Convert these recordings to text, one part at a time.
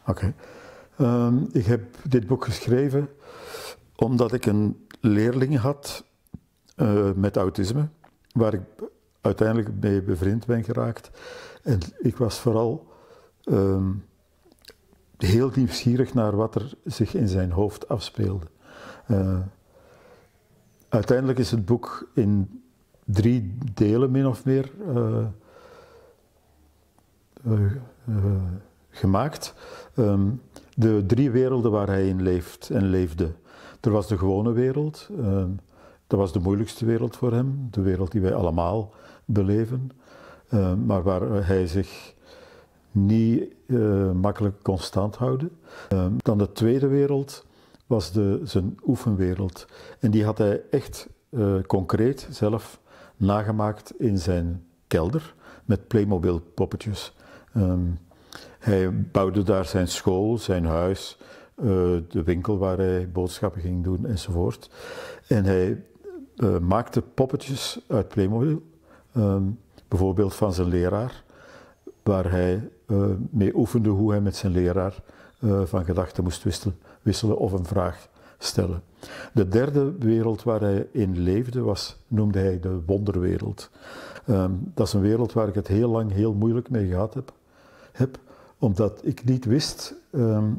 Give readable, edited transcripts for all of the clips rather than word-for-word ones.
Oké. Ik heb dit boek geschreven omdat ik een leerling had met autisme, waar ik uiteindelijk mee bevriend ben geraakt. En ik was vooral heel nieuwsgierig naar wat er zich in zijn hoofd afspeelde. Uiteindelijk is het boek in 3 delen min of meer gemaakt. De 3 werelden waar hij in leeft en leefde. Er was de gewone wereld, dat was de moeilijkste wereld voor hem, de wereld die wij allemaal beleven, maar waar hij zich niet makkelijk kon standhouden. Dan de tweede wereld was zijn oefenwereld en die had hij echt concreet zelf nagemaakt in zijn kelder met Playmobil poppetjes. Hij bouwde daar zijn school, zijn huis, de winkel waar hij boodschappen ging doen enzovoort. En hij maakte poppetjes uit Playmobil, bijvoorbeeld van zijn leraar, waar hij mee oefende hoe hij met zijn leraar van gedachten moest wisselen of een vraag stellen. De derde wereld waar hij in leefde noemde hij de wonderwereld. Dat is een wereld waar ik het heel lang heel moeilijk mee gehad heb omdat ik niet wist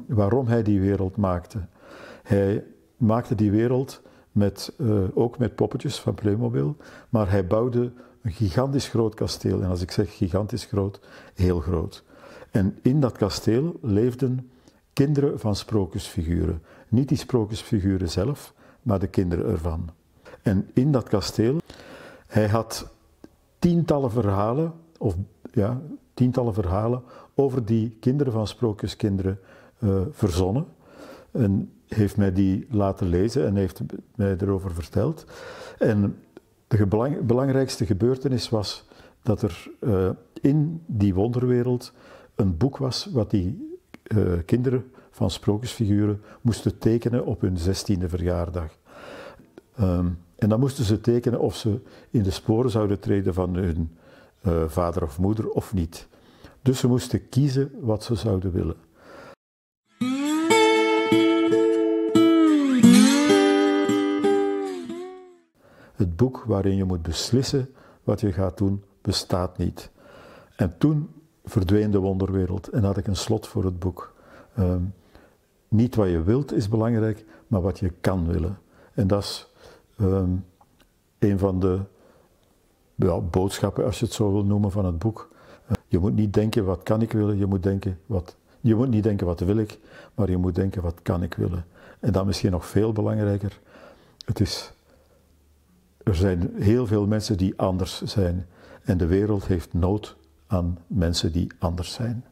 waarom hij die wereld maakte. Hij maakte die wereld ook met poppetjes van Playmobil, maar hij bouwde een gigantisch groot kasteel. En als ik zeg gigantisch groot, heel groot. En in dat kasteel leefden kinderen van sprookjesfiguren. Niet die sprookjesfiguren zelf, maar de kinderen ervan. En in dat kasteel, hij had tientallen verhalen over die kinderen van sprookjeskinderen verzonnen. En heeft mij die laten lezen en heeft mij erover verteld. En de belangrijkste gebeurtenis was dat er in die wonderwereld een boek was wat die kinderen van sprookjesfiguren moesten tekenen op hun 16e verjaardag. En dan moesten ze tekenen of ze in de sporen zouden treden van hun vader of moeder of niet. Dus ze moesten kiezen wat ze zouden willen. Het boek waarin je moet beslissen wat je gaat doen, bestaat niet. En toen verdween de wonderwereld en had ik een slot voor het boek. Niet wat je wilt is belangrijk, maar wat je kan willen. En dat is een van de boodschappen, als je het zo wil noemen, van het boek. Je moet niet denken wat kan ik willen, je moet niet denken wat wil ik, maar je moet denken wat kan ik willen. En dan misschien nog veel belangrijker, er zijn heel veel mensen die anders zijn en de wereld heeft nood aan mensen die anders zijn.